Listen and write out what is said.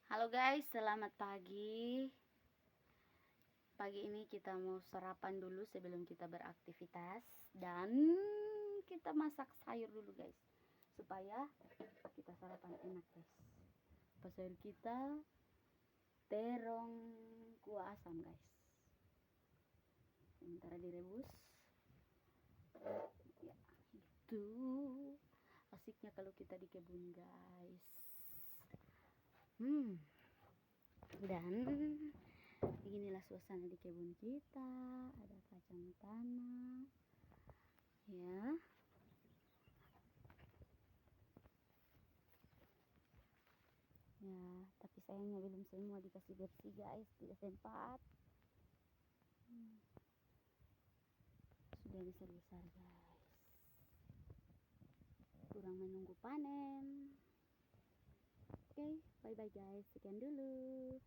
Halo guys, selamat pagi. Pagi ini kita mau sarapan dulu sebelum kita beraktivitas. Dan kita masak sayur dulu guys, supaya kita sarapan enak guys. Sayur kita terong kuah asam guys. Sementara direbus. Ya, itu asiknya kalau kita di kebun guys. Dan beginilah suasana di kebun kita. Ada kacang tanah ya, tapi sayangnya belum semua dikasih bersih guys, tidak sempat. Sudah besar-besar guys, kurang menunggu panen. Oke, bye bye guys, sekian dulu.